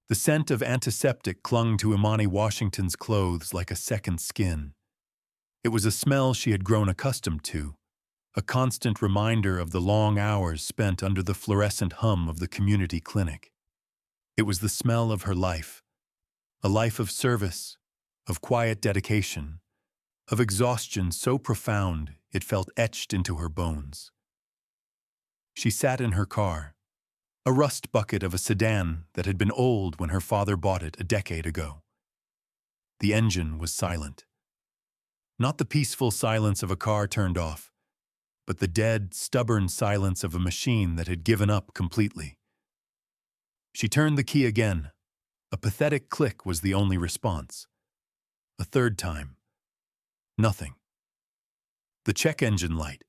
The scent of antiseptic clung to Imani Washington's clothes like a second skin. It was a smell she had grown accustomed to, a constant reminder of the long hours spent under the fluorescent hum of the community clinic. It was the smell of her life, a life of service, of quiet dedication, of exhaustion so profound it felt etched into her bones. She sat in her car, a rust bucket of a sedan that had been old when her father bought it a decade ago. The engine was silent. Not the peaceful silence of a car turned off, but the dead, stubborn silence of a machine that had given up completely. She turned the key again. A pathetic click was the only response. A third time. Nothing. The check engine light,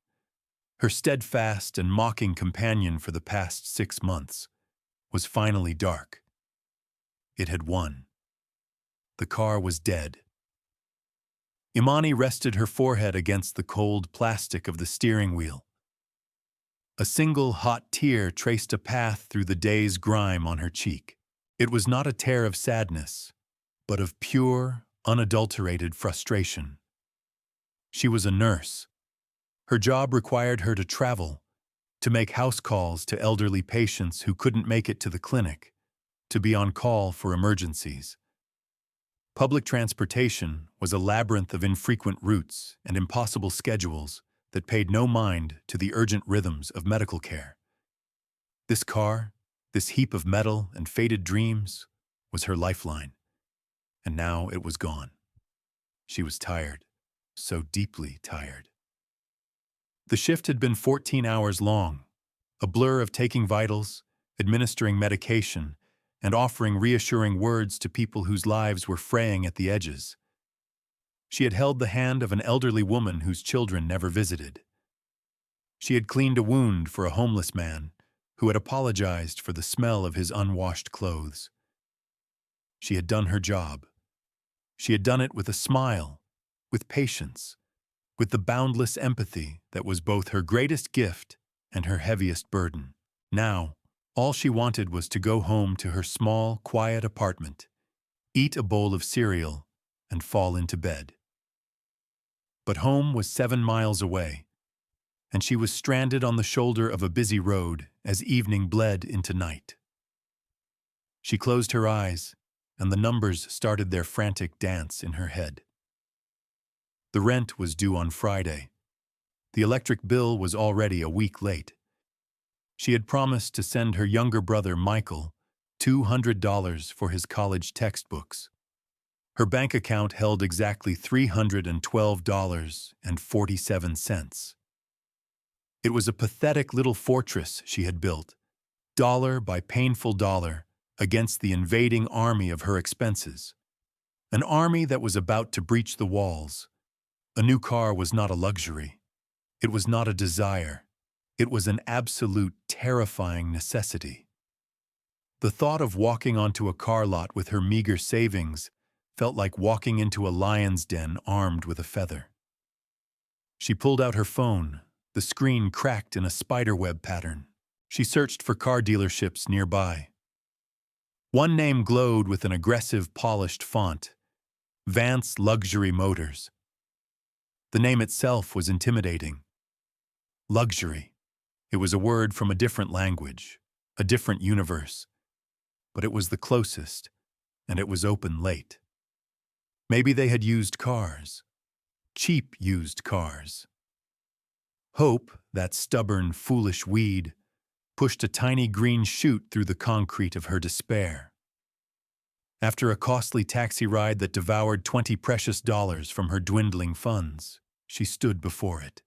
her steadfast and mocking companion for the past 6 months, was finally dark. It had won. The car was dead. Imani rested her forehead against the cold plastic of the steering wheel. A single hot tear traced a path through the day's grime on her cheek. It was not a tear of sadness, but of pure, unadulterated frustration. She was a nurse. Her job required her to travel, to make house calls to elderly patients who couldn't make it to the clinic, to be on call for emergencies. Public transportation was a labyrinth of infrequent routes and impossible schedules that paid no mind to the urgent rhythms of medical care. This car, this heap of metal and faded dreams, was her lifeline, and now it was gone. She was tired, so deeply tired. The shift had been 14 hours long, a blur of taking vitals, administering medication, and offering reassuring words to people whose lives were fraying at the edges. She had held the hand of an elderly woman whose children never visited. She had cleaned a wound for a homeless man who had apologized for the smell of his unwashed clothes. She had done her job. She had done it with a smile, with patience, with the boundless empathy that was both her greatest gift and her heaviest burden. Now, all she wanted was to go home to her small, quiet apartment, eat a bowl of cereal, and fall into bed. But home was 7 miles away, and she was stranded on the shoulder of a busy road as evening bled into night. She closed her eyes, and the numbers started their frantic dance in her head. The rent was due on Friday. The electric bill was already a week late. She had promised to send her younger brother, Michael, $200 for his college textbooks. Her bank account held exactly $312.47. It was a pathetic little fortress she had built, dollar by painful dollar, against the invading army of her expenses. An army that was about to breach the walls. A new car was not a luxury. It was not a desire. It was an absolute, terrifying necessity. The thought of walking onto a car lot with her meager savings felt like walking into a lion's den armed with a feather. She pulled out her phone. The screen cracked in a spiderweb pattern. She searched for car dealerships nearby. One name glowed with an aggressive, polished font: Vance Luxury Motors. The name itself was intimidating. Luxury. It was a word from a different language, a different universe. But it was the closest, and it was open late. Maybe they had used cars. Cheap used cars. Hope, that stubborn, foolish weed, pushed a tiny green shoot through the concrete of her despair. After a costly taxi ride that devoured $20 precious from her dwindling funds, she stood before it.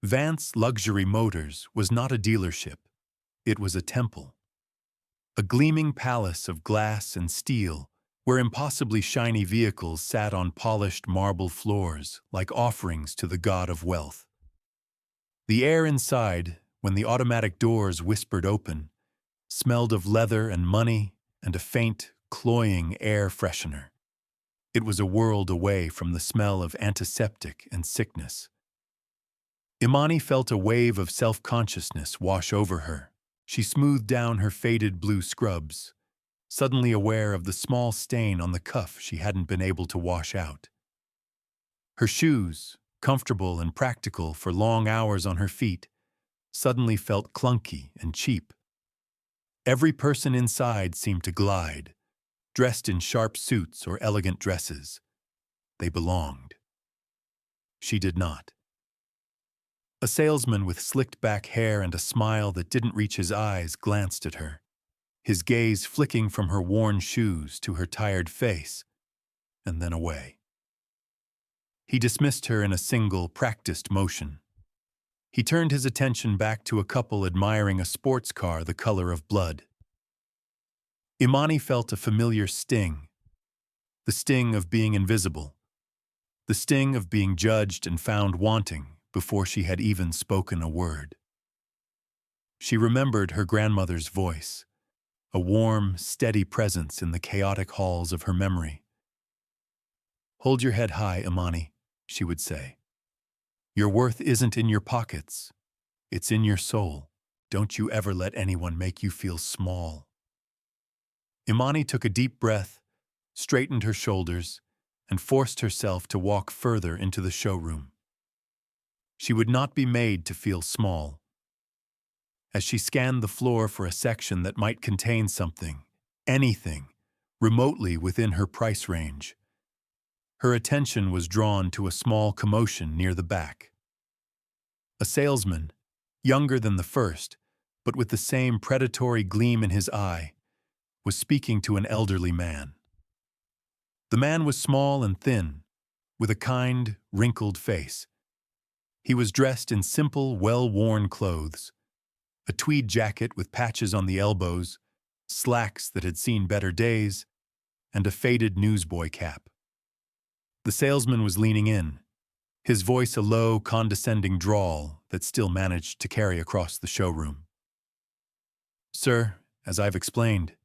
Vance Luxury Motors was not a dealership. It was a temple. A gleaming palace of glass and steel where impossibly shiny vehicles sat on polished marble floors like offerings to the god of wealth. The air inside, when the automatic doors whispered open, smelled of leather and money and a faint, cloying air freshener. It was a world away from the smell of antiseptic and sickness. Imani felt a wave of self-consciousness wash over her. She smoothed down her faded blue scrubs. suddenly aware of the small stain on the cuff she hadn't been able to wash out. Her shoes, comfortable and practical for long hours on her feet, suddenly felt clunky and cheap. Every person inside seemed to glide, dressed in sharp suits or elegant dresses. They belonged. She did not. A salesman with slicked-back hair and a smile that didn't reach his eyes glanced at her, his gaze flicking from her worn shoes to her tired face, and then away. He dismissed her in a single, practiced motion. He turned his attention back to a couple admiring a sports car the color of blood. Imani felt a familiar sting, the sting of being invisible, the sting of being judged and found wanting before she had even spoken a word. She remembered her grandmother's voice, a warm, steady presence in the chaotic halls of her memory. "Hold your head high, Imani," she would say. "Your worth isn't in your pockets. It's in your soul. Don't you ever let anyone make you feel small." Imani took a deep breath, straightened her shoulders, and forced herself to walk further into the showroom. She would not be made to feel small. As she scanned the floor for a section that might contain something, anything, remotely within her price range, her attention was drawn to a small commotion near the back. A salesman, younger than the first, but with the same predatory gleam in his eye, was speaking to an elderly man. The man was small and thin, with a kind, wrinkled face. He was dressed in simple, well-worn clothes, a tweed jacket with patches on the elbows, slacks that had seen better days, and a faded newsboy cap. The salesman was leaning in, his voice a low, condescending drawl that still managed to carry across the showroom. "Sir, as I've explained,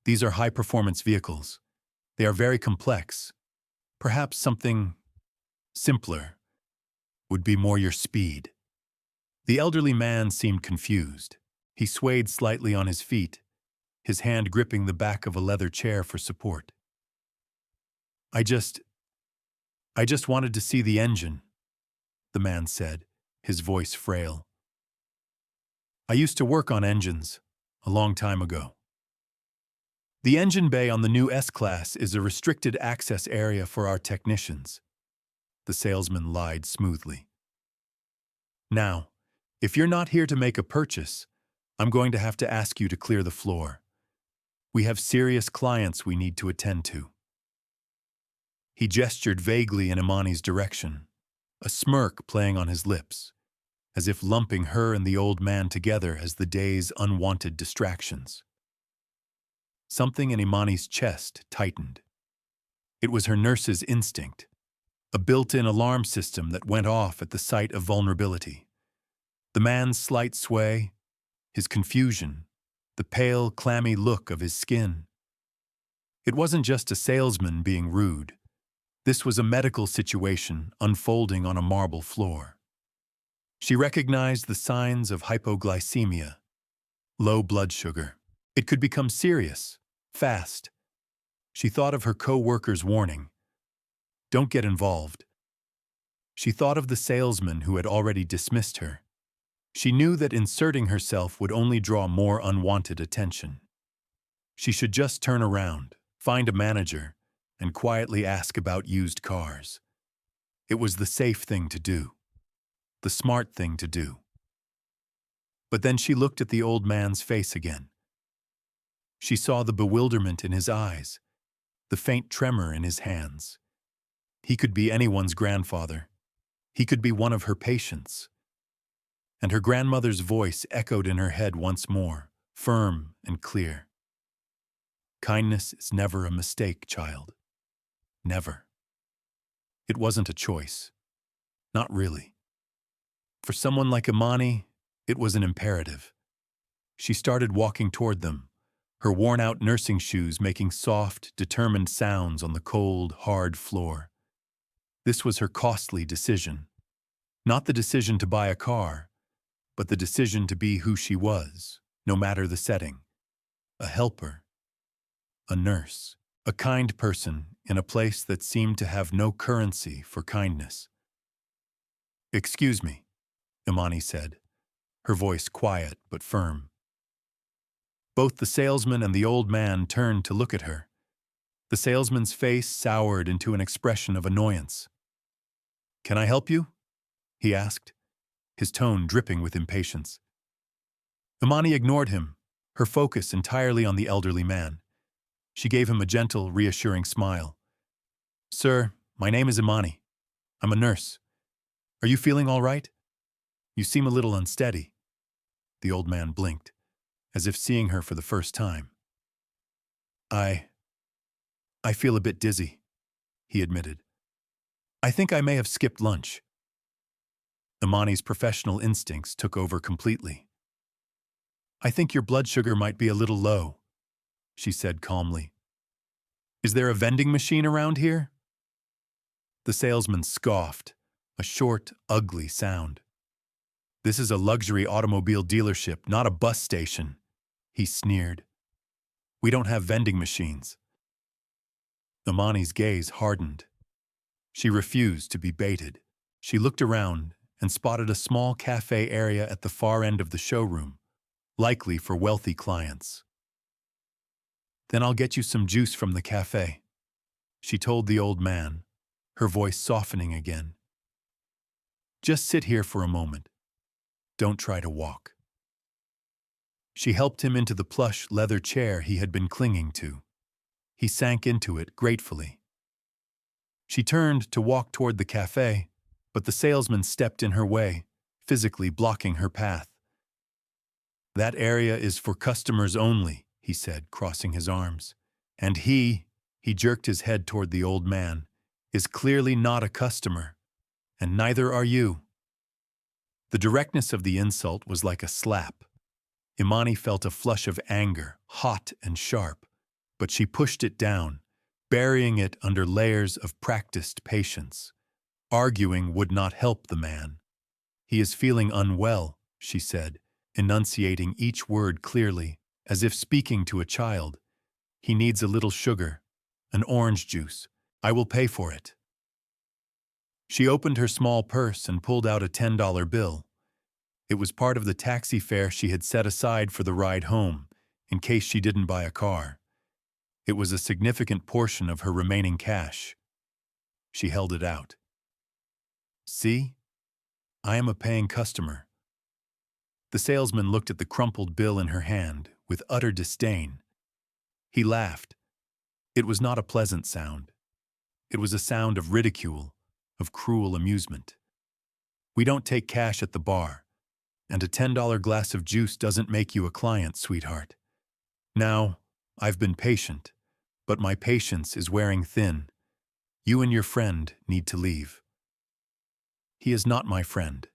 these are high-performance vehicles. They are very complex. Perhaps something simpler would be more your speed." The elderly man seemed confused. He swayed slightly on his feet, his hand gripping the back of a leather chair for support. I just wanted to see the engine," the man said, his voice frail. "I used to work on engines a long time ago." "The engine bay on the new S-Class is a restricted access area for our technicians," the salesman lied smoothly. "Now, if you're not here to make a purchase, I'm going to have to ask you to clear the floor. We have serious clients we need to attend to." He gestured vaguely in Imani's direction, a smirk playing on his lips, as if lumping her and the old man together as the day's unwanted distractions. Something in Imani's chest tightened. It was her nurse's instinct, a built-in alarm system that went off at the sight of vulnerability. The man's slight sway, his confusion, the pale, clammy look of his skin. It wasn't just a salesman being rude. This was a medical situation unfolding on a marble floor. She recognized the signs of hypoglycemia, low blood sugar. It could become serious, fast. She thought of her co-worker's warning. "Don't get involved." She thought of the salesman who had already dismissed her. She knew that inserting herself would only draw more unwanted attention. She should just turn around, find a manager, and quietly ask about used cars. It was the safe thing to do, the smart thing to do. But then she looked at the old man's face again. She saw the bewilderment in his eyes, the faint tremor in his hands. He could be anyone's grandfather. He could be one of her patients. And her grandmother's voice echoed in her head once more, firm and clear. "Kindness is never a mistake, child. Never." It wasn't a choice. Not really. For someone like Imani, it was an imperative. She started walking toward them, her worn-out nursing shoes making soft, determined sounds on the cold, hard floor. This was her costly decision. Not the decision to buy a car, but the decision to be who she was, no matter the setting. A helper. a nurse, a kind person in a place that seemed to have no currency for kindness. "Excuse me," Imani said, her voice quiet but firm. Both the salesman and the old man turned to look at her. The salesman's face soured into an expression of annoyance. "Can I help you?" he asked, his tone dripping with impatience. Imani ignored him, her focus entirely on the elderly man. She gave him a gentle, reassuring smile. "Sir, my name is Imani. I'm a nurse. Are you feeling all right? You seem a little unsteady." The old man blinked, as if seeing her for the first time. I feel a bit dizzy," he admitted. "I think I may have skipped lunch." Imani's professional instincts took over completely. "I think your blood sugar might be a little low," she said calmly. "Is there a vending machine around here?" The salesman scoffed, a short, ugly sound. "This is a luxury automobile dealership, not a bus station," he sneered. "We don't have vending machines." Imani's gaze hardened. She refused to be baited. She looked around and spotted a small cafe area at the far end of the showroom, likely for wealthy clients. "Then I'll get you some juice from the cafe," she told the old man, her voice softening again. "Just sit here for a moment. Don't try to walk." She helped him into the plush leather chair he had been clinging to. He sank into it gratefully. She turned to walk toward the cafe, but the salesman stepped in her way, physically blocking her path. "That area is for customers only," he said, crossing his arms. "And he jerked his head toward the old man, "is clearly not a customer, and neither are you." The directness of the insult was like a slap. Imani felt a flush of anger, hot and sharp, but she pushed it down, burying it under layers of practiced patience. Arguing would not help the man. "He is feeling unwell," she said, enunciating each word clearly, as if speaking to a child. "He needs a little sugar, an orange juice. I will pay for it." She opened her small purse and pulled out a $10 bill. It was part of the taxi fare she had set aside for the ride home, in case she didn't buy a car. It was a significant portion of her remaining cash. She held it out. "See? I am a paying customer." The salesman looked at the crumpled bill in her hand with utter disdain. He laughed. It was not a pleasant sound. It was a sound of ridicule, of cruel amusement. "We don't take cash at the bar, and a $10 glass of juice doesn't make you a client, sweetheart. Now, I've been patient, but my patience is wearing thin. You and your friend need to leave." "He is not my friend,"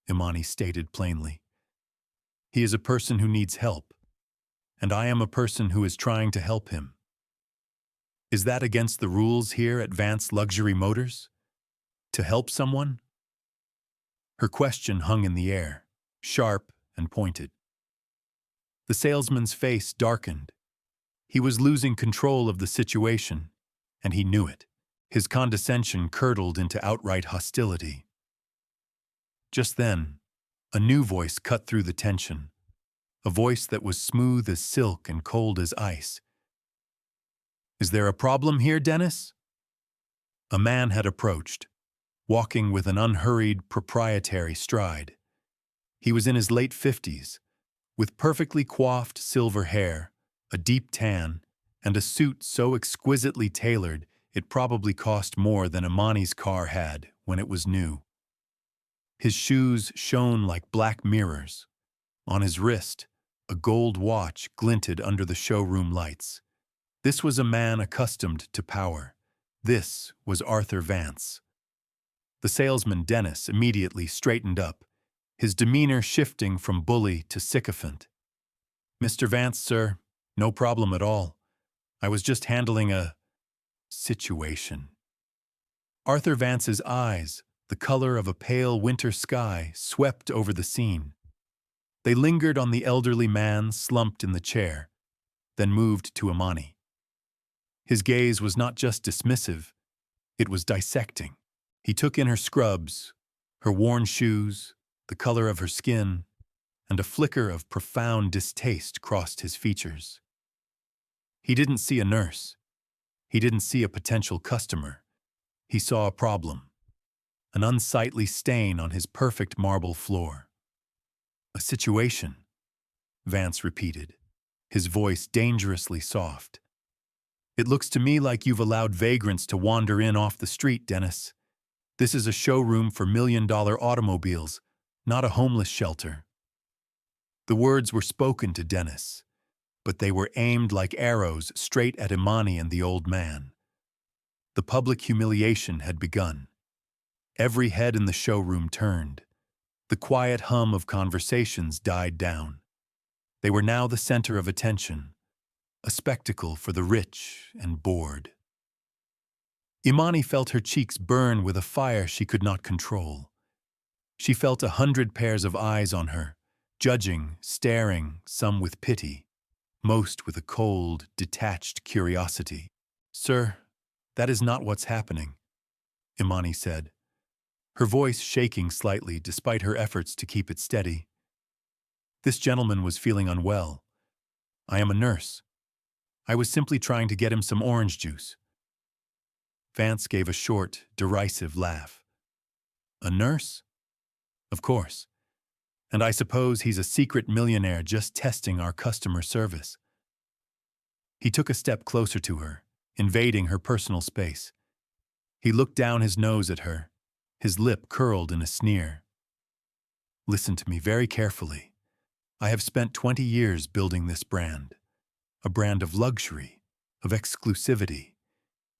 Imani stated plainly. "He is a person who needs help, and I am a person who is trying to help him. Is that against the rules here at Vance Luxury Motors? To help someone?" Her question hung in the air, sharp and pointed. The salesman's face darkened. He was losing control of the situation, and he knew it. His condescension curdled into outright hostility. Just then, a new voice cut through the tension, a voice that was smooth as silk and cold as ice. "Is there a problem here, Dennis?" A man had approached, walking with an unhurried, proprietary stride. He was in his late 50s, with perfectly coiffed silver hair, a deep tan, and a suit so exquisitely tailored it probably cost more than Imani's car had when it was new. His shoes shone like black mirrors. On his wrist, a gold watch glinted under the showroom lights. This was a man accustomed to power. This was Arthur Vance. The salesman, Dennis, immediately straightened up, his demeanor shifting from bully to sycophant. "Mr. Vance, sir, no problem at all. I was just handling a situation." Arthur Vance's eyes, the color of a pale winter sky, swept over the scene. They lingered on the elderly man slumped in the chair, then moved to Imani. His gaze was not just dismissive, it was dissecting. He took in her scrubs, her worn shoes, the color of her skin, and a flicker of profound distaste crossed his features. He didn't see a nurse. He didn't see a potential customer. He saw a problem, an unsightly stain on his perfect marble floor. A situation, Vance repeated, his voice dangerously soft. It looks to me like you've allowed vagrants to wander in off the street, Dennis. This is a showroom for million-dollar automobiles, not a homeless shelter. The words were spoken to Dennis, but they were aimed like arrows straight at Imani and the old man. The public humiliation had begun. Every head in the showroom turned. The quiet hum of conversations died down. They were now the center of attention, a spectacle for the rich and bored. Imani felt her cheeks burn with a fire she could not control. She felt 100 pairs of eyes on her, judging, staring, some with pity, most with a cold, detached curiosity. "Sir, that is not what's happening," Imani said, her voice shaking slightly despite her efforts to keep it steady. "This gentleman was feeling unwell. I am a nurse. I was simply trying to get him some orange juice." Vance gave a short, derisive laugh. "A nurse? Of course. And I suppose he's a secret millionaire just testing our customer service." He took a step closer to her, invading her personal space. He looked down his nose at her, his lip curled in a sneer. "Listen to me very carefully. I have spent 20 years building this brand. A brand of luxury, of exclusivity.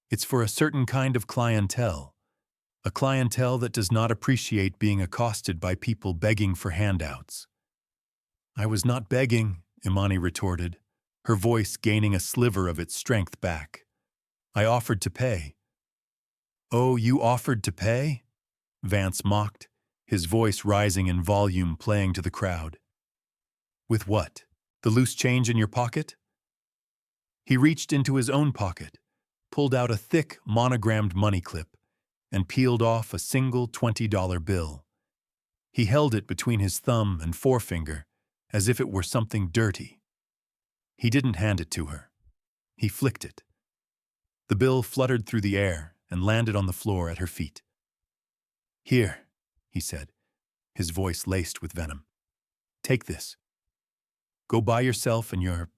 It's for a certain kind of clientele. A clientele that does not appreciate being accosted by people begging for handouts." "I was not begging," Imani retorted, her voice gaining a sliver of its strength back. "I offered to pay." "Oh, you offered to pay?" Vance mocked, his voice rising in volume, playing to the crowd. "With what? The loose change in your pocket?" He reached into his own pocket, pulled out a thick, monogrammed money clip, and peeled off a single $20 bill. He held it between his thumb and forefinger, as if it were something dirty. He didn't hand it to her. He flicked it. The bill fluttered through the air and landed on the floor at her feet. "Here," he said, his voice laced with venom. "Take this. Go buy yourself and your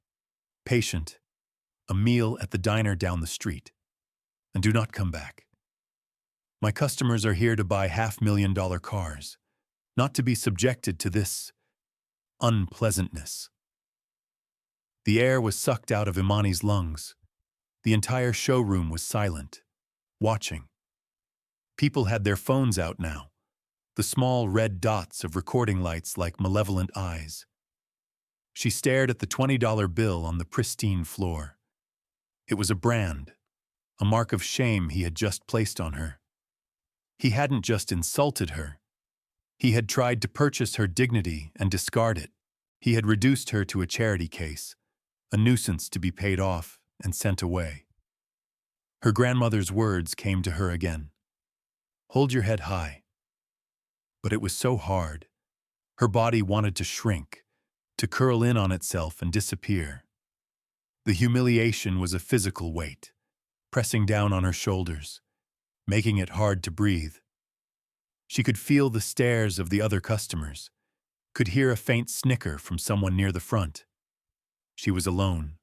patient a meal at the diner down the street, and do not come back. My customers are here to buy $500,000 cars, not to be subjected to this unpleasantness." The air was sucked out of Imani's lungs. The entire showroom was silent, watching. People had their phones out now, the small red dots of recording lights like malevolent eyes. She stared at the $20 bill on the pristine floor. It was a brand, a mark of shame he had just placed on her. He hadn't just insulted her. He had tried to purchase her dignity and discard it. He had reduced her to a charity case, a nuisance to be paid off and sent away. Her grandmother's words came to her again. "Hold your head high." But it was so hard. Her body wanted to shrink, to curl in on itself and disappear. The humiliation was a physical weight, pressing down on her shoulders, making it hard to breathe. She could feel the stares of the other customers, could hear a faint snicker from someone near the front. She was alone,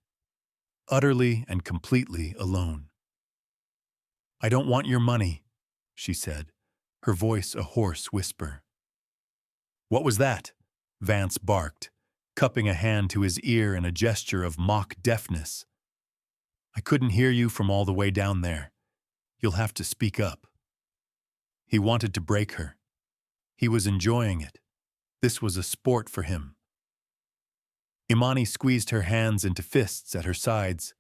utterly and completely alone. "I don't want your money," she said, her voice a hoarse whisper. "What was that?" Vance barked, cupping a hand to his ear in a gesture of mock deafness. "I couldn't hear you from all the way down there. You'll have to speak up." He wanted to break her. He was enjoying it. This was a sport for him. Imani squeezed her hands into fists at her sides,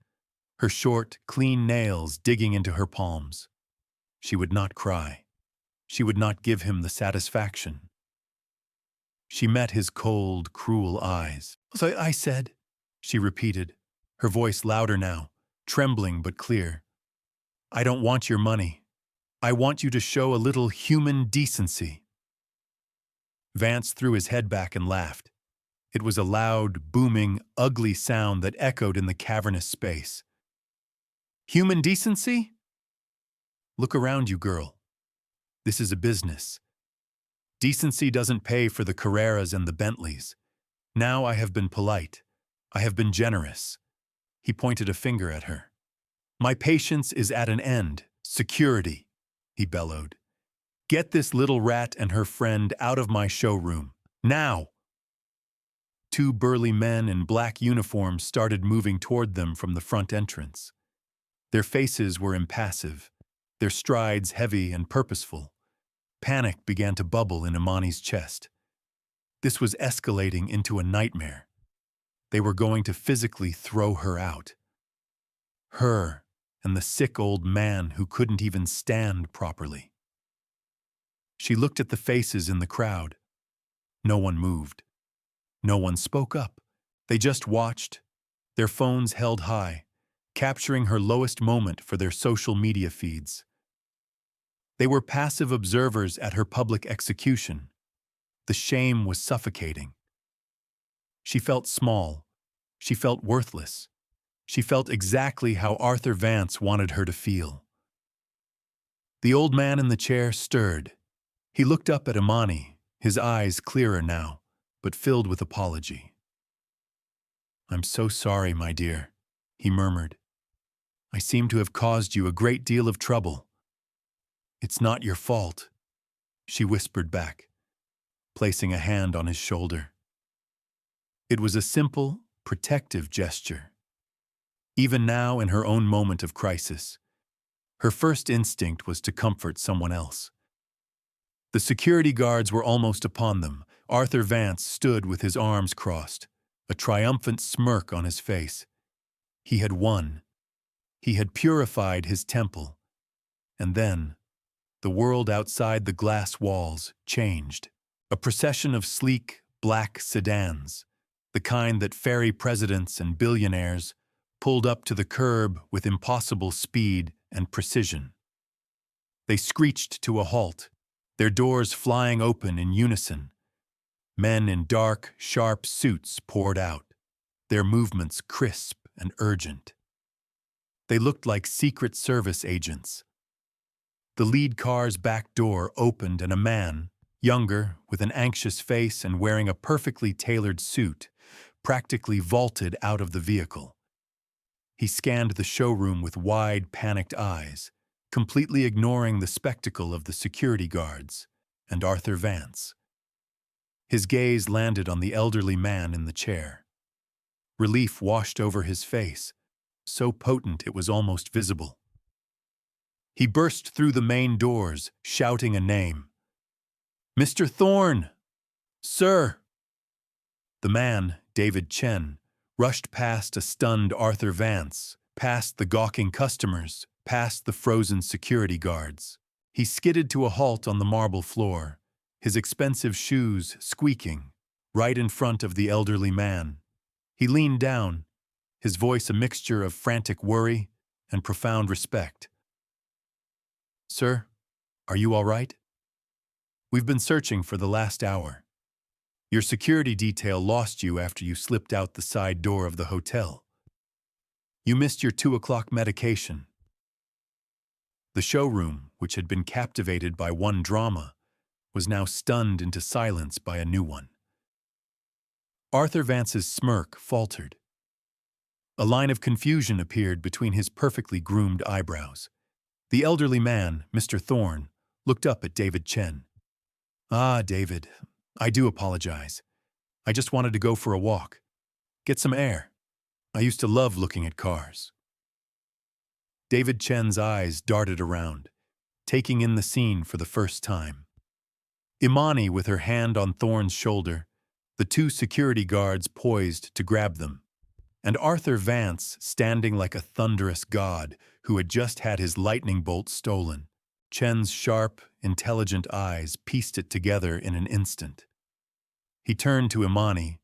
her short, clean nails digging into her palms. She would not cry. She would not give him the satisfaction. She met his cold, cruel eyes. "So I said," she repeated, her voice louder now, trembling but clear. "I don't want your money. I want you to show a little human decency." Vance threw his head back and laughed. It was a loud, booming, ugly sound that echoed in the cavernous space. "Human decency? Look around you, girl. This is a business. Decency doesn't pay for the Carreras and the Bentleys. Now I have been polite. I have been generous." He pointed a finger at her. "My patience is at an end. Security," he bellowed. "Get this little rat and her friend out of my showroom. Now!" Two burly men in black uniforms started moving toward them from the front entrance. Their faces were impassive, their strides heavy and purposeful. Panic began to bubble in Imani's chest. This was escalating into a nightmare. They were going to physically throw her out. Her and the sick old man who couldn't even stand properly. She looked at the faces in the crowd. No one moved. No one spoke up. They just watched, their phones held high, capturing her lowest moment for their social media feeds. They were passive observers at her public execution. The shame was suffocating. She felt small. She felt worthless. She felt exactly how Arthur Vance wanted her to feel. The old man in the chair stirred. He looked up at Imani, his eyes clearer now, but filled with apology. "I'm so sorry, my dear," he murmured. "I seem to have caused you a great deal of trouble." "It's not your fault," she whispered back, placing a hand on his shoulder. It was a simple, protective gesture. Even now, in her own moment of crisis, her first instinct was to comfort someone else. The security guards were almost upon them. Arthur Vance stood with his arms crossed, a triumphant smirk on his face. He had won. He had purified his temple. And then, the world outside the glass walls changed. A procession of sleek, black sedans, the kind that ferry presidents and billionaires, pulled up to the curb with impossible speed and precision. They screeched to a halt, their doors flying open in unison. Men in dark, sharp suits poured out, their movements crisp and urgent. They looked like Secret Service agents. The lead car's back door opened and a man, younger, with an anxious face and wearing a perfectly tailored suit, practically vaulted out of the vehicle. He scanned the showroom with wide, panicked eyes, completely ignoring the spectacle of the security guards and Arthur Vance. His gaze landed on the elderly man in the chair. Relief washed over his face, so potent it was almost visible. He burst through the main doors, shouting a name. "Mr. Thorne! Sir!" The man, David Chen, rushed past a stunned Arthur Vance, past the gawking customers, past the frozen security guards. He skidded to a halt on the marble floor, his expensive shoes squeaking, right in front of the elderly man. He leaned down, his voice a mixture of frantic worry and profound respect. "Sir, are you all right? We've been searching for the last hour. Your security detail lost you after you slipped out the side door of the hotel. You missed your 2 o'clock medication." The showroom, which had been captivated by one drama, was now stunned into silence by a new one. Arthur Vance's smirk faltered. A line of confusion appeared between his perfectly groomed eyebrows. The elderly man, Mr. Thorne, looked up at David Chen. "Ah, David, I do apologize. I just wanted to go for a walk. Get some air. I used to love looking at cars." David Chen's eyes darted around, taking in the scene for the first time. Imani with her hand on Thorne's shoulder, the two security guards poised to grab them, and Arthur Vance standing like a thunderous god who had just had his lightning bolt stolen. Chen's sharp, intelligent eyes pieced it together in an instant. He turned to Imani,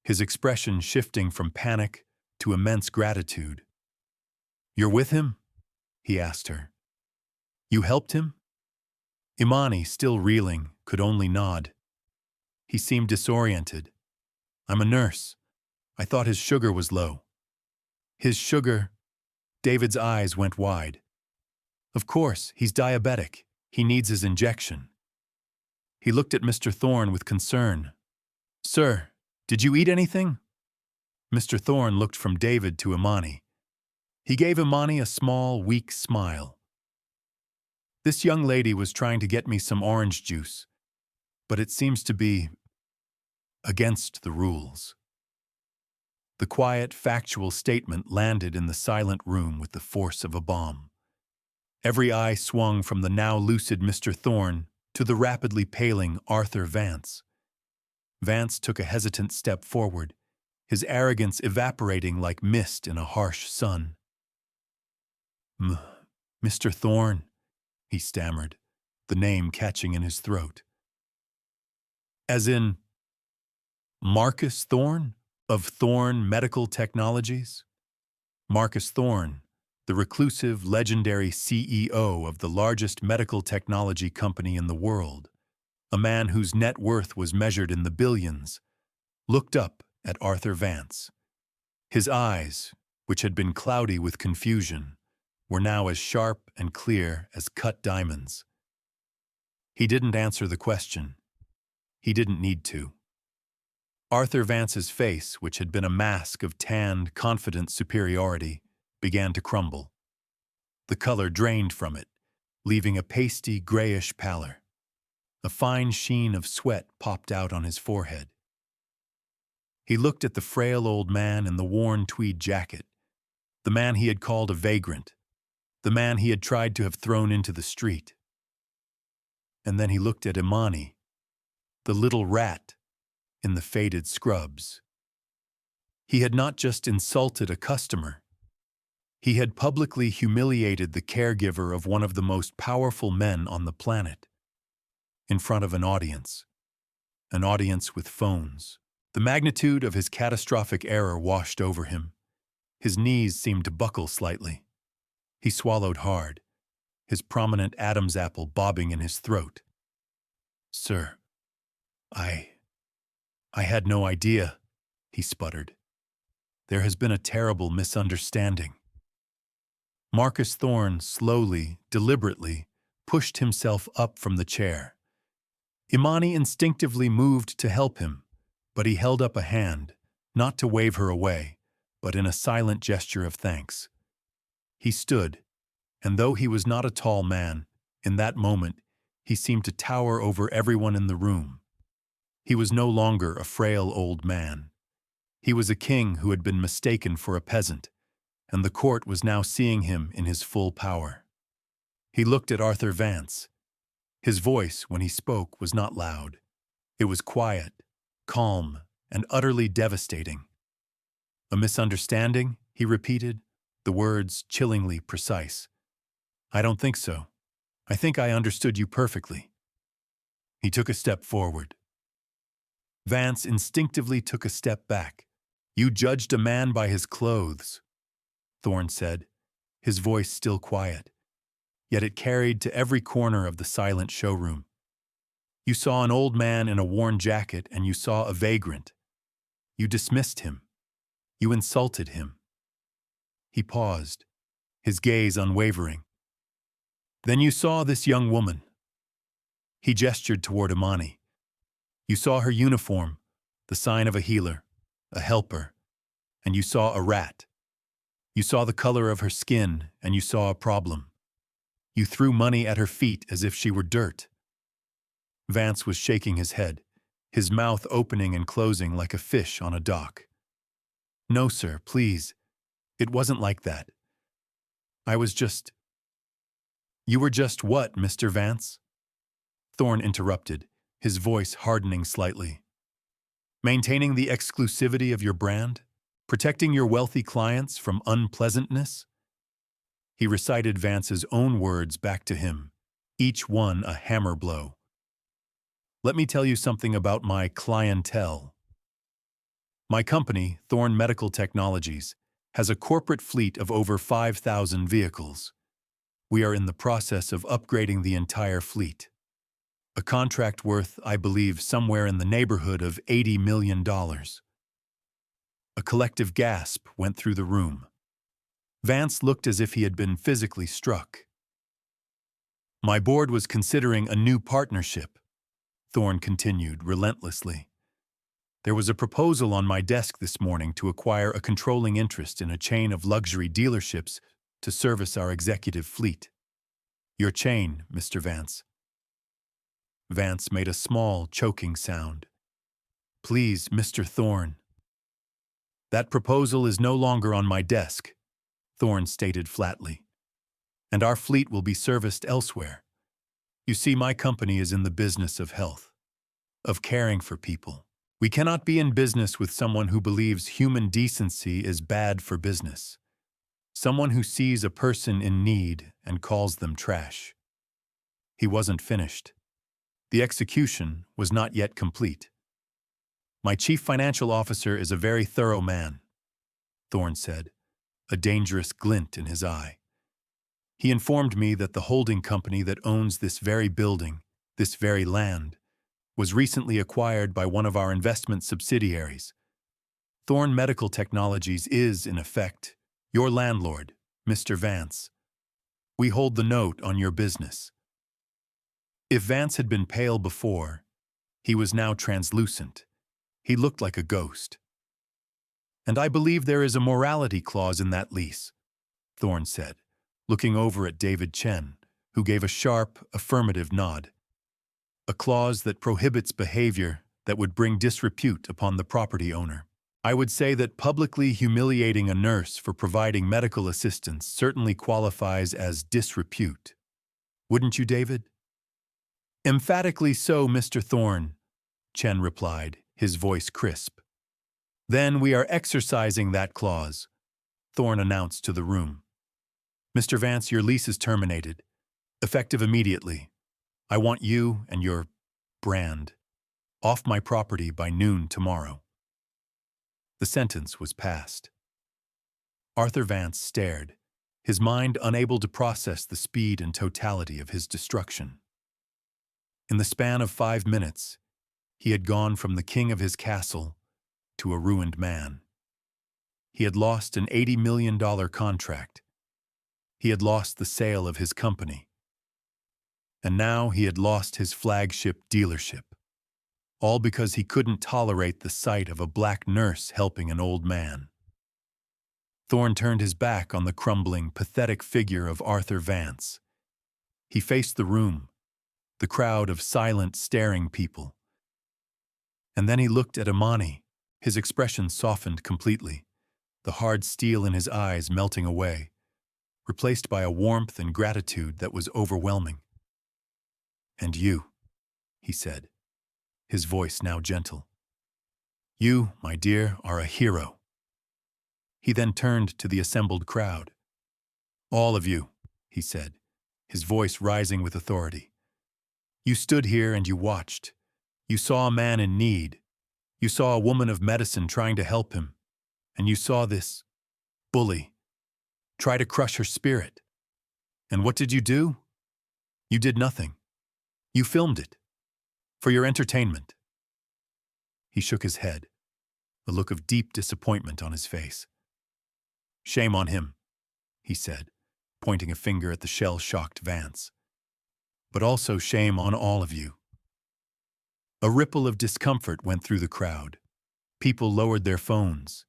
his expression shifting from panic to immense gratitude. You're with him? He asked her. You helped him? Imani, still reeling, could only nod. He seemed disoriented. I'm a nurse. I thought his sugar was low. His sugar? David's eyes went wide. Of course, he's diabetic. He needs his injection. He looked at Mr. Thorne with concern. Sir, did you eat anything? Mr. Thorne looked from David to Imani. He gave Imani a small, weak smile. This young lady was trying to get me some orange juice, but it seems to be against the rules. The quiet, factual statement landed in the silent room with the force of a bomb. Every eye swung from the now lucid Mr. Thorne to the rapidly paling Arthur Vance. Vance took a hesitant step forward, his arrogance evaporating like mist in a harsh sun. Mr. Thorne, he stammered, the name catching in his throat. As in, Marcus Thorne of Thorne Medical Technologies? Marcus Thorne, the reclusive, legendary CEO of the largest medical technology company in the world, a man whose net worth was measured in the billions, looked up at Arthur Vance. His eyes, which had been cloudy with confusion, were now as sharp and clear as cut diamonds. He didn't answer the question. He didn't need to. Arthur Vance's face, which had been a mask of tanned, confident superiority, began to crumble. The color drained from it, leaving a pasty, grayish pallor. A fine sheen of sweat popped out on his forehead. He looked at the frail old man in the worn tweed jacket, the man he had called a vagrant, the man he had tried to have thrown into the street. And then he looked at Imani, the little rat in the faded scrubs. He had not just insulted a customer. He had publicly humiliated the caregiver of one of the most powerful men on the planet, in front of an audience with phones. The magnitude of his catastrophic error washed over him. His knees seemed to buckle slightly. He swallowed hard, his prominent Adam's apple bobbing in his throat. Sir, I had no idea, he sputtered. There has been a terrible misunderstanding. Marcus Thorne slowly, deliberately, pushed himself up from the chair. Imani instinctively moved to help him, but he held up a hand, not to wave her away, but in a silent gesture of thanks. He stood, and though he was not a tall man, in that moment he seemed to tower over everyone in the room. He was no longer a frail old man. He was a king who had been mistaken for a peasant, and the court was now seeing him in his full power. He looked at Arthur Vance. His voice, when he spoke, was not loud. It was quiet, calm, and utterly devastating. A misunderstanding, he repeated, the words chillingly precise. I don't think so. I think I understood you perfectly. He took a step forward. Vance instinctively took a step back. You judged a man by his clothes, Thorne said, his voice still quiet, yet it carried to every corner of the silent showroom. You saw an old man in a worn jacket and you saw a vagrant. You dismissed him. You insulted him. He paused, his gaze unwavering. Then you saw this young woman. He gestured toward Imani. You saw her uniform, the sign of a healer, a helper, and you saw a rat. You saw the color of her skin, and you saw a problem. You threw money at her feet as if she were dirt. Vance was shaking his head, his mouth opening and closing like a fish on a dock. No, sir, please. It wasn't like that. I was just... You were just what, Mr. Vance? Thorne interrupted, his voice hardening slightly. Maintaining the exclusivity of your brand? Protecting your wealthy clients from unpleasantness? He recited Vance's own words back to him, each one a hammer blow. Let me tell you something about my clientele. My company, Thorne Medical Technologies, has a corporate fleet of over 5,000 vehicles. We are in the process of upgrading the entire fleet. A contract worth, I believe, somewhere in the neighborhood of $80 million. A collective gasp went through the room. Vance looked as if he had been physically struck. My board was considering a new partnership, Thorne continued relentlessly. There was a proposal on my desk this morning to acquire a controlling interest in a chain of luxury dealerships to service our executive fleet. Your chain, Mr. Vance. Vance made a small, choking sound. Please, Mr. Thorne. That proposal is no longer on my desk, Thorne stated flatly. And our fleet will be serviced elsewhere. You see, my company is in the business of health, of caring for people. We cannot be in business with someone who believes human decency is bad for business. Someone who sees a person in need and calls them trash. He wasn't finished. The execution was not yet complete. My chief financial officer is a very thorough man, Thorne said, a dangerous glint in his eye. He informed me that the holding company that owns this very building, this very land, was recently acquired by one of our investment subsidiaries. Thorne Medical Technologies is, in effect, your landlord, Mr. Vance. We hold the note on your business. If Vance had been pale before, he was now translucent. He looked like a ghost. And I believe there is a morality clause in that lease, Thorne said, looking over at David Chen, who gave a sharp, affirmative nod. A clause that prohibits behavior that would bring disrepute upon the property owner. I would say that publicly humiliating a nurse for providing medical assistance certainly qualifies as disrepute. Wouldn't you, David? Emphatically so, Mr. Thorne, Chen replied, his voice crisp. Then we are exercising that clause, Thorne announced to the room. Mr. Vance, your lease is terminated, effective immediately. I want you and your brand off my property by noon tomorrow. The sentence was passed. Arthur Vance stared, his mind unable to process the speed and totality of his destruction. In the span of 5 minutes, he had gone from the king of his castle to a ruined man. He had lost an $80 million contract. He had lost the sale of his company. And now he had lost his flagship dealership, all because he couldn't tolerate the sight of a black nurse helping an old man. Thorne turned his back on the crumbling, pathetic figure of Arthur Vance. He faced the room, the crowd of silent, staring people. And then he looked at Imani, his expression softened completely, the hard steel in his eyes melting away, replaced by a warmth and gratitude that was overwhelming. And you, he said, his voice now gentle. You, my dear, are a hero. He then turned to the assembled crowd. All of you, he said, his voice rising with authority. You stood here and you watched. You saw a man in need. You saw a woman of medicine trying to help him. And you saw this bully try to crush her spirit. And what did you do? You did nothing. You filmed it. For your entertainment. He shook his head, a look of deep disappointment on his face. Shame on him, he said, pointing a finger at the shell-shocked Vance. But also shame on all of you. A ripple of discomfort went through the crowd. People lowered their phones.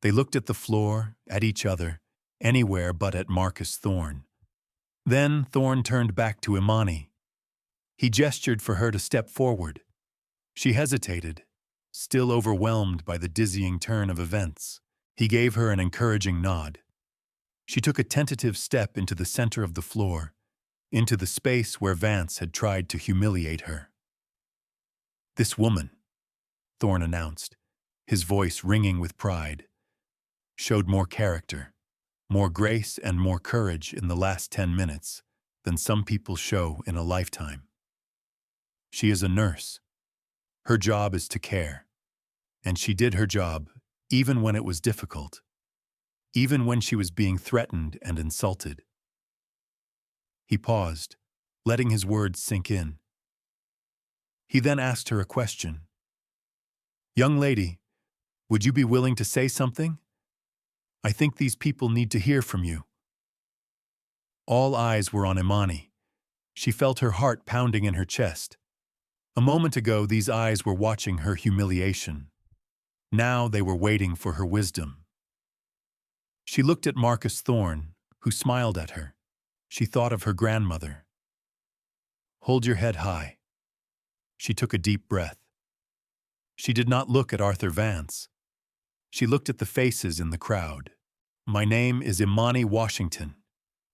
They looked at the floor, at each other, anywhere but at Marcus Thorne. Then Thorne turned back to Imani. He gestured for her to step forward. She hesitated, still overwhelmed by the dizzying turn of events. He gave her an encouraging nod. She took a tentative step into the center of the floor, into the space where Vance had tried to humiliate her. This woman, Thorne announced, his voice ringing with pride, showed more character, more grace and more courage in the last 10 minutes than some people show in a lifetime. She is a nurse. Her job is to care. And she did her job, even when it was difficult. even when she was being threatened and insulted. He paused, letting his words sink in. He then asked her a question. "Young lady, would you be willing to say something? I think these people need to hear from you." All eyes were on Imani. She felt her heart pounding in her chest. A moment ago, these eyes were watching her humiliation. Now they were waiting for her wisdom. She looked at Marcus Thorne, who smiled at her. She thought of her grandmother. "Hold your head high." She took a deep breath. She did not look at Arthur Vance. She looked at the faces in the crowd. "My name is Imani Washington,"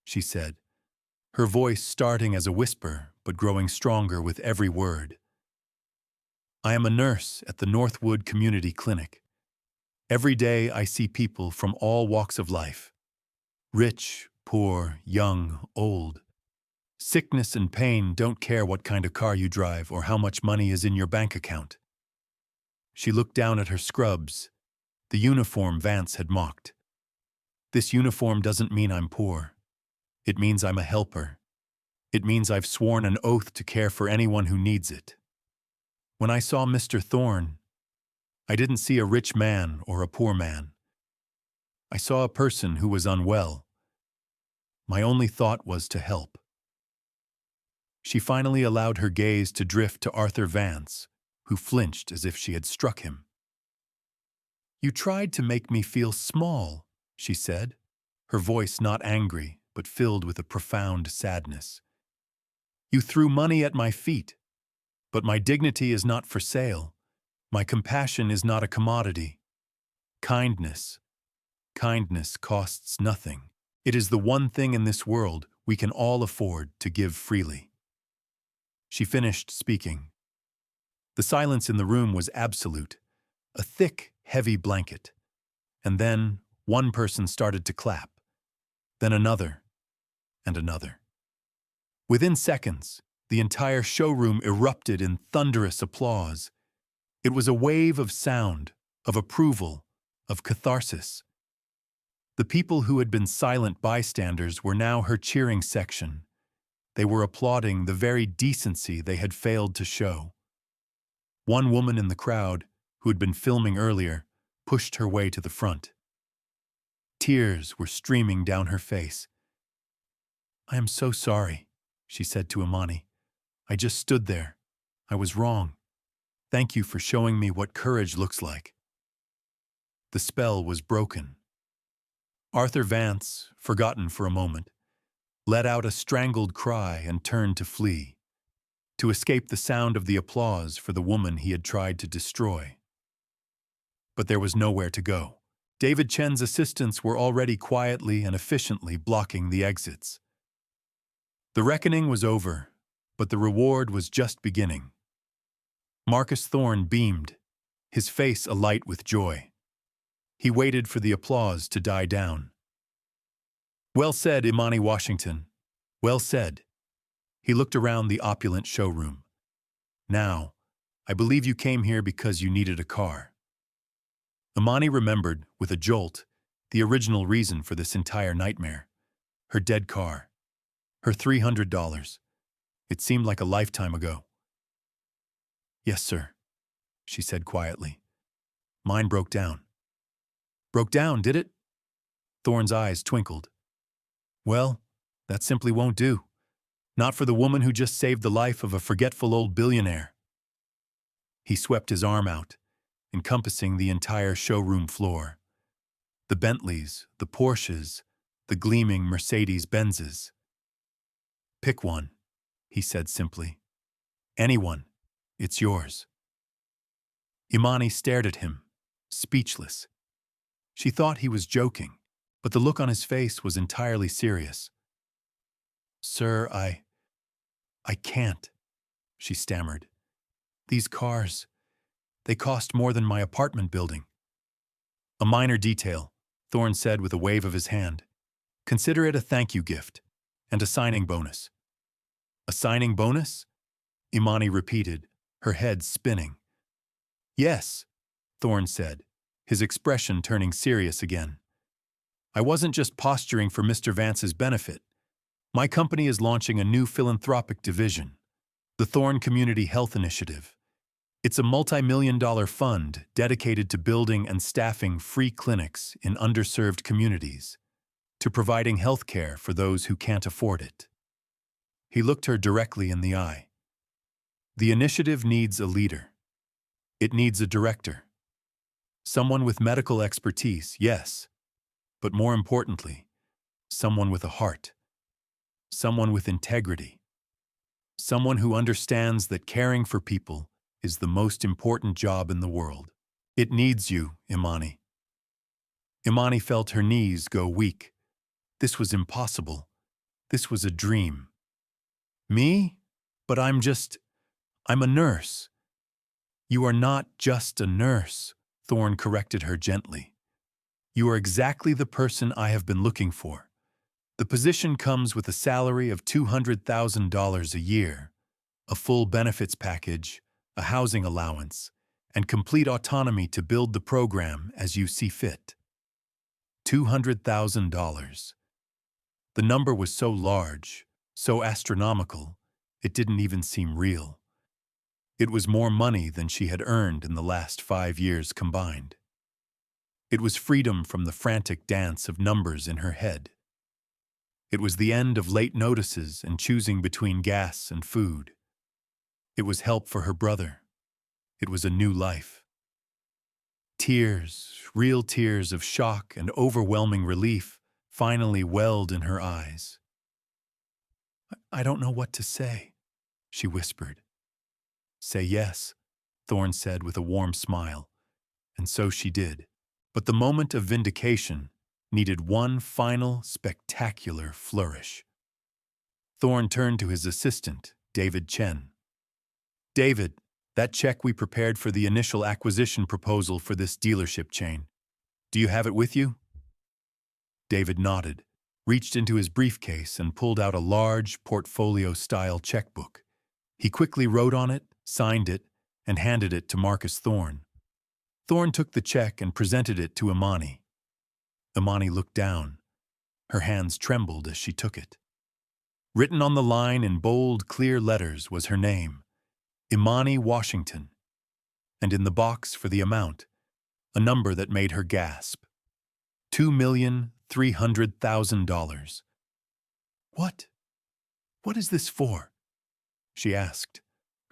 she said, her voice starting as a whisper but growing stronger with every word. "I am a nurse at the Northwood Community Clinic. Every day I see people from all walks of life. Rich, poor, young, old. Sickness and pain don't care what kind of car you drive or how much money is in your bank account." She looked down at her scrubs, the uniform Vance had mocked. "This uniform doesn't mean I'm poor. It means I'm a helper. It means I've sworn an oath to care for anyone who needs it. When I saw Mr. Thorne, I didn't see a rich man or a poor man. I saw a person who was unwell. My only thought was to help." She finally allowed her gaze to drift to Arthur Vance, who flinched as if she had struck him. "You tried to make me feel small," she said, her voice not angry, but filled with a profound sadness. "You threw money at my feet, but my dignity is not for sale. My compassion is not a commodity. Kindness costs nothing. It is the one thing in this world we can all afford to give freely." She finished speaking. The silence in the room was absolute, a thick, heavy blanket. And then one person started to clap, then another, and another. Within seconds, the entire showroom erupted in thunderous applause. It was a wave of sound, of approval, of catharsis. The people who had been silent bystanders were now her cheering section. They were applauding the very decency they had failed to show. One woman in the crowd, who had been filming earlier, pushed her way to the front. Tears were streaming down her face. "I am so sorry," she said to Imani. "I just stood there. I was wrong. Thank you for showing me what courage looks like." The spell was broken. Arthur Vance, forgotten for a moment, let out a strangled cry and turned to flee, to escape the sound of the applause for the woman he had tried to destroy. But there was nowhere to go. David Chen's assistants were already quietly and efficiently blocking the exits. The reckoning was over, but the reward was just beginning. Marcus Thorne beamed, his face alight with joy. He waited for the applause to die down. "Well said, Imani Washington. Well said." He looked around the opulent showroom. "Now, I believe you came here because you needed a car." Imani remembered, with a jolt, the original reason for this entire nightmare. Her dead car. Her $300. It seemed like a lifetime ago. "Yes, sir," she said quietly. "Mine broke down." "Broke down, did it?" Thorne's eyes twinkled. "Well, that simply won't do. Not for the woman who just saved the life of a forgetful old billionaire." He swept his arm out, encompassing the entire showroom floor. The Bentleys, the Porsches, the gleaming Mercedes-Benzes. "Pick one," he said simply. "Anyone. It's yours." Imani stared at him, speechless. She thought he was joking, but the look on his face was entirely serious. "Sir, I can't," she stammered. "These cars, they cost more than my apartment building." "A minor detail," Thorne said with a wave of his hand. "Consider it a thank you gift, and a signing bonus." "A signing bonus?" Imani repeated, her head spinning. "Yes," Thorne said, his expression turning serious again. I wasn't just posturing for Mr. Vance's benefit. My company is launching a new philanthropic division, the Thorn Community Health Initiative. It's a multi-million-dollar fund dedicated to building and staffing free clinics in underserved communities, to providing health care for those who can't afford it. He looked her directly in the eye. The initiative needs a leader. It needs a director. Someone with medical expertise, yes, but more importantly, someone with a heart. Someone with integrity. Someone who understands that caring for people is the most important job in the world. It needs you, Imani. Imani felt her knees go weak. This was impossible. This was a dream. Me? But I'm a nurse. You are not just a nurse, Thorn corrected her gently. You are exactly the person I have been looking for. The position comes with a salary of $200,000 a year, a full benefits package, a housing allowance, and complete autonomy to build the program as you see fit. $200,000. The number was so large, so astronomical, it didn't even seem real. It was more money than she had earned in the last 5 years combined. It was freedom from the frantic dance of numbers in her head. It was the end of late notices and choosing between gas and food. It was help for her brother. It was a new life. Tears, real tears of shock and overwhelming relief, finally welled in her eyes. I don't know what to say, she whispered. Say yes, Thorn said with a warm smile, and so she did. But the moment of vindication needed one final, spectacular flourish. Thorn turned to his assistant, David Chen. David, that check we prepared for the initial acquisition proposal for this dealership chain. Do you have it with you? David nodded, reached into his briefcase and pulled out a large portfolio-style checkbook. He quickly wrote on it, signed it, and handed it to Marcus Thorn. Thorn took the check and presented it to Imani. Imani looked down. Her hands trembled as she took it. Written on the line in bold, clear letters was her name, Imani Washington, and in the box for the amount, a number that made her gasp. $2,300,000. What? What is this for? She asked,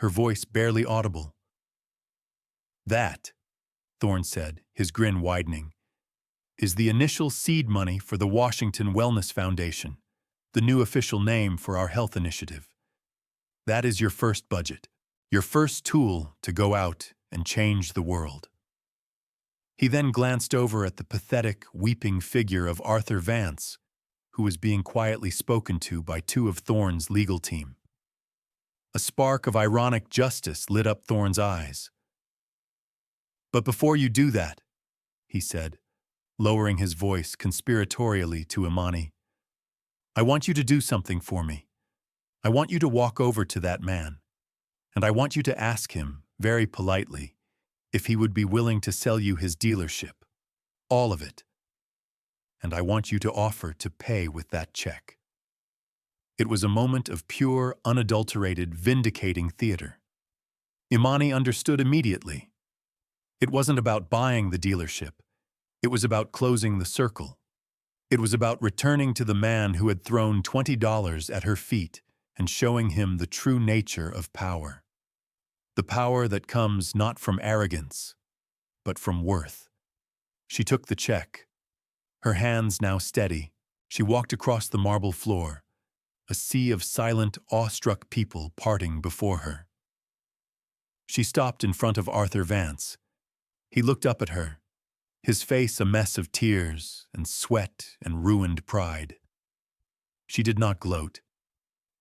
her voice barely audible. That, Thorn said, his grin widening, is the initial seed money for the Washington Wellness Foundation, the new official name for our health initiative. That is your first budget, your first tool to go out and change the world. He then glanced over at the pathetic, weeping figure of Arthur Vance, who was being quietly spoken to by 2 of Thorn's legal team. A spark of ironic justice lit up Thorn's eyes. But before you do that, he said, lowering his voice conspiratorially to Imani, I want you to do something for me. I want you to walk over to that man, and I want you to ask him, very politely, if he would be willing to sell you his dealership, all of it. And I want you to offer to pay with that check. It was a moment of pure, unadulterated, vindicating theater. Imani understood immediately. It wasn't about buying the dealership. It was about closing the circle. It was about returning to the man who had thrown $20 at her feet and showing him the true nature of power. The power that comes not from arrogance, but from worth. She took the check. Her hands now steady, she walked across the marble floor, a sea of silent, awestruck people parting before her. She stopped in front of Arthur Vance. He looked up at her, his face a mess of tears and sweat and ruined pride. She did not gloat.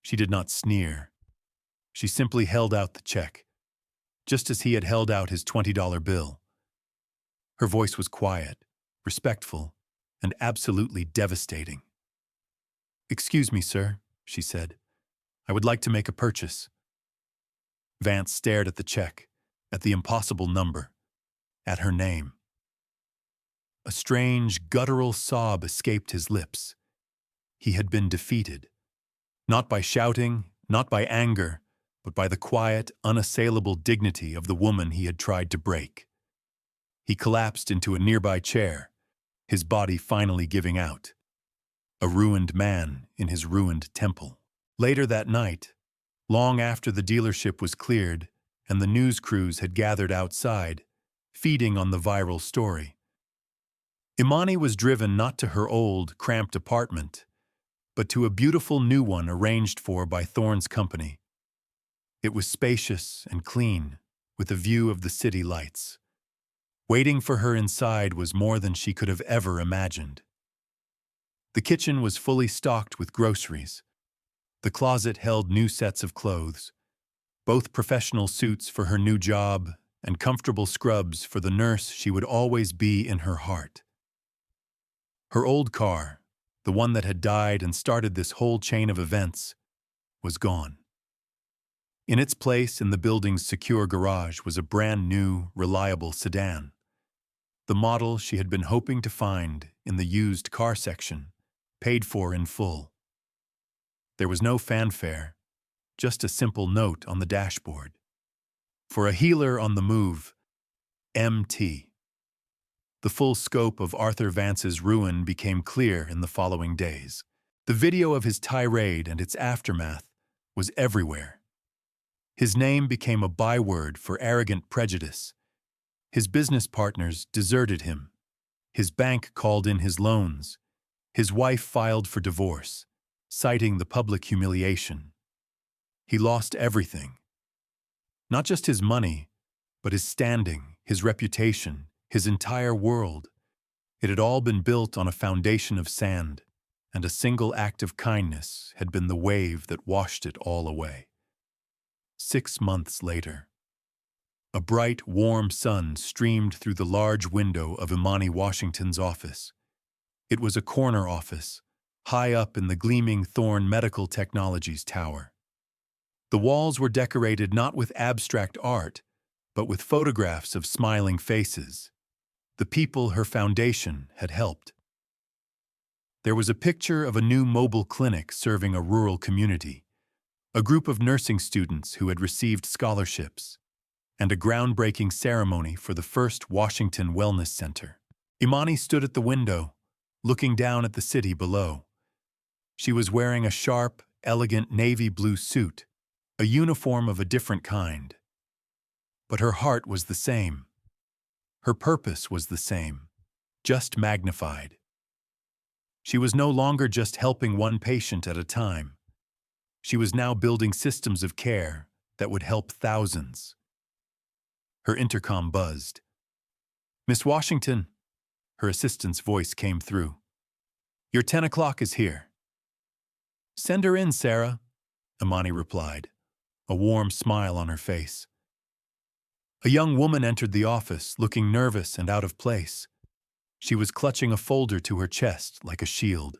She did not sneer. She simply held out the check, just as he had held out his $20 bill. Her voice was quiet, respectful, and absolutely devastating. Excuse me, sir, she said. I would like to make a purchase. Vance stared at the check, at the impossible number, at her name. A strange, guttural sob escaped his lips. He had been defeated. Not by shouting, not by anger, but by the quiet, unassailable dignity of the woman he had tried to break. He collapsed into a nearby chair, his body finally giving out. A ruined man in his ruined temple. Later that night, long after the dealership was cleared and the news crews had gathered outside, feeding on the viral story, Imani was driven not to her old, cramped apartment, but to a beautiful new one arranged for by Thorne's company. It was spacious and clean, with a view of the city lights. Waiting for her inside was more than she could have ever imagined. The kitchen was fully stocked with groceries. The closet held new sets of clothes, both professional suits for her new job and comfortable scrubs for the nurse she would always be in her heart. Her old car, the one that had died and started this whole chain of events, was gone. In its place in the building's secure garage was a brand new, reliable sedan. The model she had been hoping to find in the used car section, paid for in full. There was no fanfare, just a simple note on the dashboard. For a healer on the move, MT. The full scope of Arthur Vance's ruin became clear in the following days. The video of his tirade and its aftermath was everywhere. His name became a byword for arrogant prejudice. His business partners deserted him. His bank called in his loans. His wife filed for divorce, citing the public humiliation. He lost everything. Not just his money, but his standing, his reputation, his entire world. It had all been built on a foundation of sand, and a single act of kindness had been the wave that washed it all away. 6 months later, a bright, warm sun streamed through the large window of Imani Washington's office. It was a corner office, high up in the gleaming Thorne Medical Technologies Tower. The walls were decorated not with abstract art, but with photographs of smiling faces, the people her foundation had helped. There was a picture of a new mobile clinic serving a rural community, a group of nursing students who had received scholarships, and a groundbreaking ceremony for the first Washington Wellness Center. Imani stood at the window, looking down at the city below. She was wearing a sharp, elegant navy blue suit, a uniform of a different kind. But her heart was the same. Her purpose was the same, just magnified. She was no longer just helping one patient at a time. She was now building systems of care that would help thousands. Her intercom buzzed. "Miss Washington," her assistant's voice came through. "Your 10 o'clock is here." "Send her in, Sarah," Imani replied, a warm smile on her face. A young woman entered the office, looking nervous and out of place. She was clutching a folder to her chest like a shield.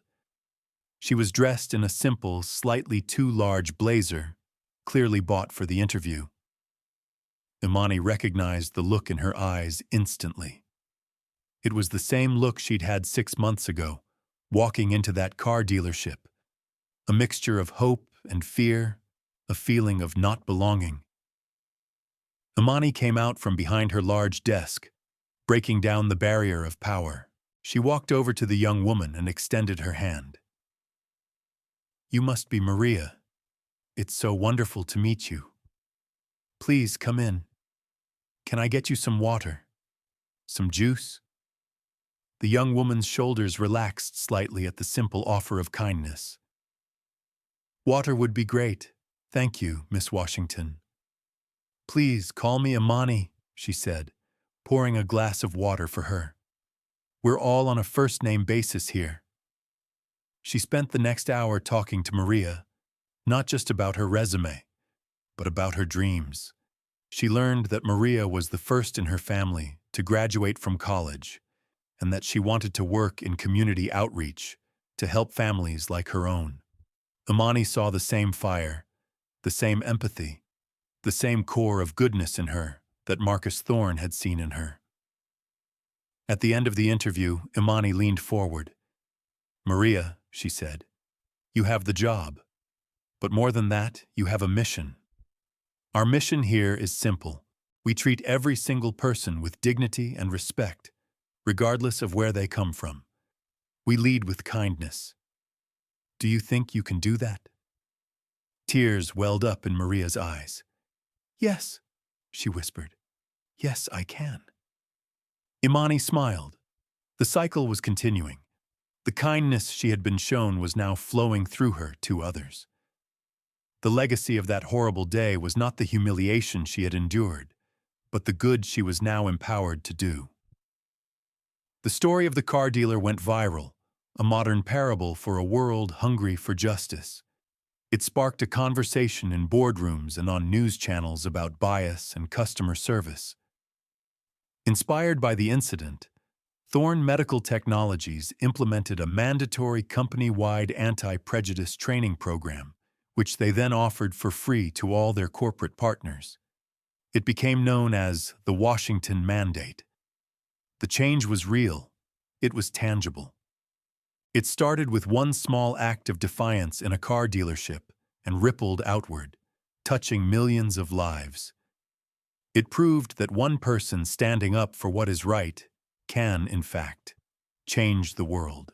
She was dressed in a simple, slightly too large blazer, clearly bought for the interview. Imani recognized the look in her eyes instantly. It was the same look she'd had 6 months ago, walking into that car dealership. A mixture of hope and fear, a feeling of not belonging. Imani came out from behind her large desk, breaking down the barrier of power. She walked over to the young woman and extended her hand. "You must be Maria. It's so wonderful to meet you. Please come in. Can I get you some water? Some juice?" The young woman's shoulders relaxed slightly at the simple offer of kindness. "Water would be great. Thank you, Miss Washington." "Please call me Imani," she said, pouring a glass of water for her. "We're all on a first-name basis here." She spent the next hour talking to Maria, not just about her resume, but about her dreams. She learned that Maria was the first in her family to graduate from college, and that she wanted to work in community outreach to help families like her own. Imani saw the same fire, the same empathy, the same core of goodness in her that Marcus Thorne had seen in her. At the end of the interview, Imani leaned forward. "Maria," she said, "you have the job. But more than that, you have a mission. Our mission here is simple. We treat every single person with dignity and respect, regardless of where they come from. We lead with kindness. Do you think you can do that?" Tears welled up in Maria's eyes. "Yes," she whispered. "Yes, I can." Imani smiled. The cycle was continuing. The kindness she had been shown was now flowing through her to others. The legacy of that horrible day was not the humiliation she had endured, but the good she was now empowered to do. The story of the car dealer went viral, a modern parable for a world hungry for justice. It sparked a conversation in boardrooms and on news channels about bias and customer service. Inspired by the incident, Thorne Medical Technologies implemented a mandatory company-wide anti-prejudice training program, which they then offered for free to all their corporate partners. It became known as the Washington Mandate. The change was real. It was tangible. It started with one small act of defiance in a car dealership and rippled outward, touching millions of lives. It proved that one person standing up for what is right can, in fact, change the world.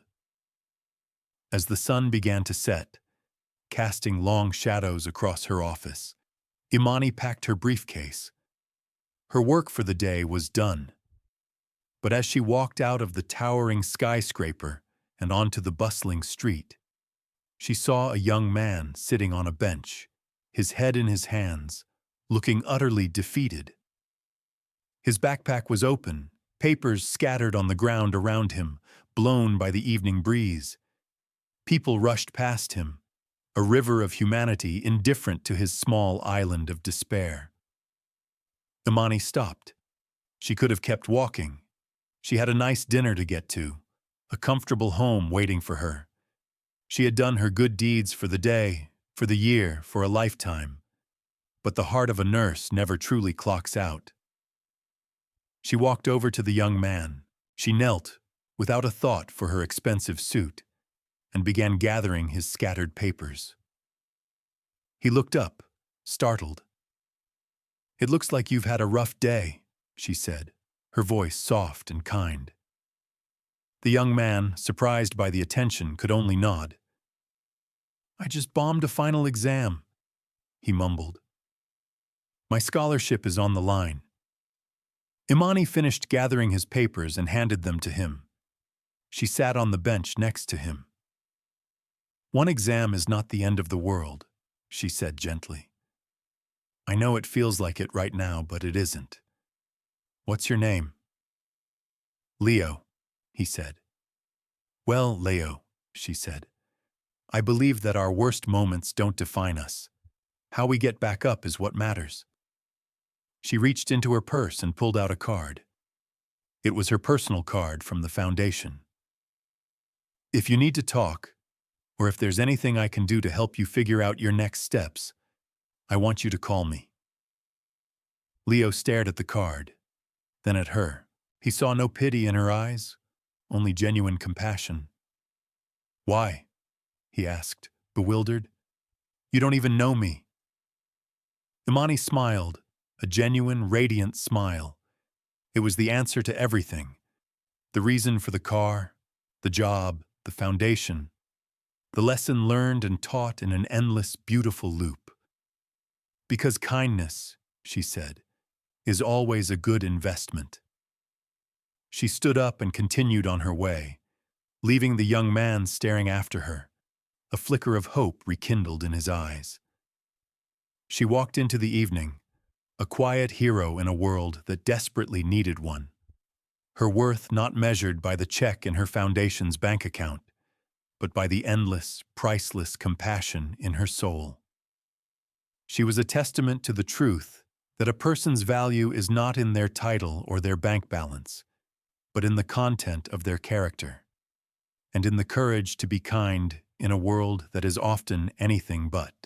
As the sun began to set, casting long shadows across her office, Imani packed her briefcase. Her work for the day was done. But as she walked out of the towering skyscraper and onto the bustling street, she saw a young man sitting on a bench, his head in his hands, looking utterly defeated. His backpack was open, papers scattered on the ground around him, blown by the evening breeze. People rushed past him, a river of humanity indifferent to his small island of despair. Imani stopped. She could have kept walking. She had a nice dinner to get to, a comfortable home waiting for her. She had done her good deeds for the day, for the year, for a lifetime. But the heart of a nurse never truly clocks out. She walked over to the young man. She knelt, without a thought for her expensive suit, and began gathering his scattered papers. He looked up, startled. "It looks like you've had a rough day," she said, her voice soft and kind. The young man, surprised by the attention, could only nod. "I just bombed a final exam," he mumbled. "My scholarship is on the line." Imani finished gathering his papers and handed them to him. She sat on the bench next to him. "One exam is not the end of the world," she said gently. "I know it feels like it right now, but it isn't. What's your name?" "Leo," he said. "Well, Leo," she said, "I believe that our worst moments don't define us. How we get back up is what matters." She reached into her purse and pulled out a card. It was her personal card from the foundation. "If you need to talk, or if there's anything I can do to help you figure out your next steps, I want you to call me." Leo stared at the card, then at her. He saw no pity in her eyes, only genuine compassion. "Why?" he asked, bewildered. "You don't even know me." Imani smiled, a genuine, radiant smile. It was the answer to everything. The reason for the car, the job, the foundation. The lesson learned and taught in an endless, beautiful loop. "Because kindness," she said, "is always a good investment." She stood up and continued on her way, leaving the young man staring after her, a flicker of hope rekindled in his eyes. She walked into the evening, a quiet hero in a world that desperately needed one. Her worth not measured by the check in her foundation's bank account, but by the endless, priceless compassion in her soul. She was a testament to the truth that a person's value is not in their title or their bank balance, but in the content of their character, and in the courage to be kind in a world that is often anything but.